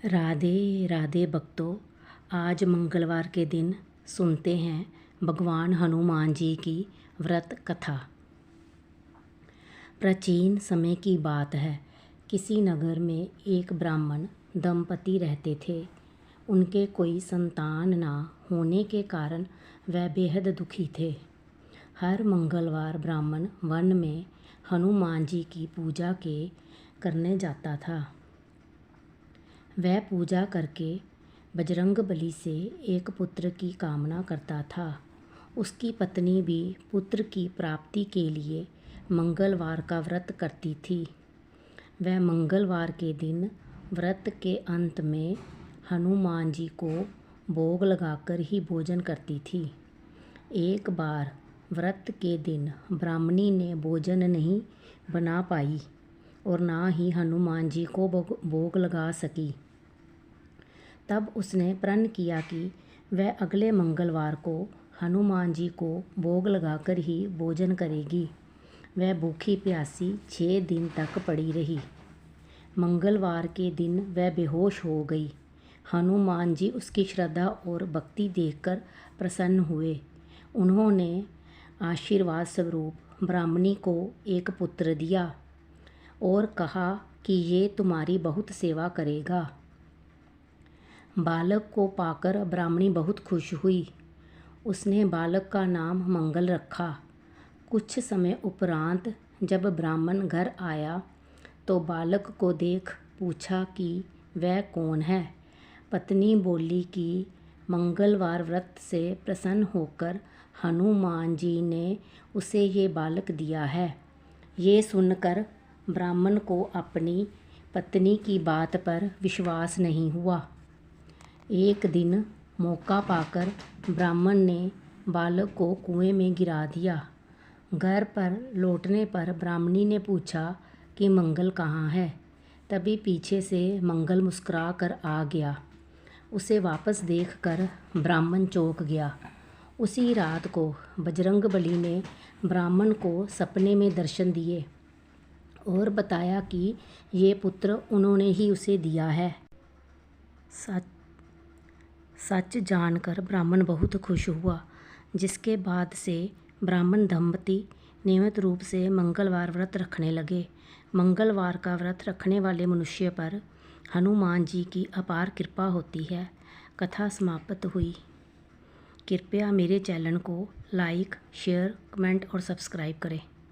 राधे राधे भक्तों, आज मंगलवार के दिन सुनते हैं भगवान हनुमान जी की व्रत कथा। प्राचीन समय की बात है। किसी नगर में एक ब्राह्मण दंपति रहते थे। उनके कोई संतान ना होने के कारण वह बेहद दुखी थे। हर मंगलवार ब्राह्मण वन में हनुमान जी की पूजा करने जाता था। वह पूजा करके बजरंगबली से एक पुत्र की कामना करता था। उसकी पत्नी भी पुत्र की प्राप्ति के लिए मंगलवार का व्रत करती थी। वह मंगलवार के दिन व्रत के अंत में हनुमान जी को भोग लगाकर ही भोजन करती थी। एक बार व्रत के दिन ब्राह्मणी ने भोजन नहीं बना पाई और ना ही हनुमान जी को भोग लगा सकी। तब उसने प्रण किया कि वह अगले मंगलवार को हनुमान जी को भोग लगाकर ही भोजन करेगी। वह भूखी प्यासी 6 दिन तक पड़ी रही। मंगलवार के दिन वह बेहोश हो गई। हनुमान जी उसकी श्रद्धा और भक्ति देखकर प्रसन्न हुए। उन्होंने आशीर्वाद स्वरूप ब्राह्मणी को एक पुत्र दिया और कहा कि ये तुम्हारी बहुत सेवा करेगा। बालक को पाकर ब्राह्मणी बहुत खुश हुई। उसने बालक का नाम मंगल रखा। कुछ समय उपरांत जब ब्राह्मण घर आया तो बालक को देख पूछा कि वह कौन है। पत्नी बोली कि मंगलवार व्रत से प्रसन्न होकर हनुमान जी ने उसे ये बालक दिया है। ये सुनकर ब्राह्मण को अपनी पत्नी की बात पर विश्वास नहीं हुआ। एक दिन मौका पाकर ब्राह्मण ने बालक को कुएं में गिरा दिया। घर पर लौटने पर ब्राह्मणी ने पूछा कि मंगल कहाँ है। तभी पीछे से मंगल मुस्कुरा कर आ गया। उसे वापस देखकर ब्राह्मण चौंक गया। उसी रात को बजरंगबली ने ब्राह्मण को सपने में दर्शन दिए और बताया कि ये पुत्र उन्होंने ही उसे दिया है। सच जानकर ब्राह्मण बहुत खुश हुआ, जिसके बाद से ब्राह्मण दंपति नियमित रूप से मंगलवार व्रत रखने लगे। मंगलवार का व्रत रखने वाले मनुष्य पर हनुमान जी की अपार कृपा होती है। कथा समाप्त हुई। कृपया मेरे चैनल को लाइक, शेयर, कमेंट और सब्सक्राइब करें।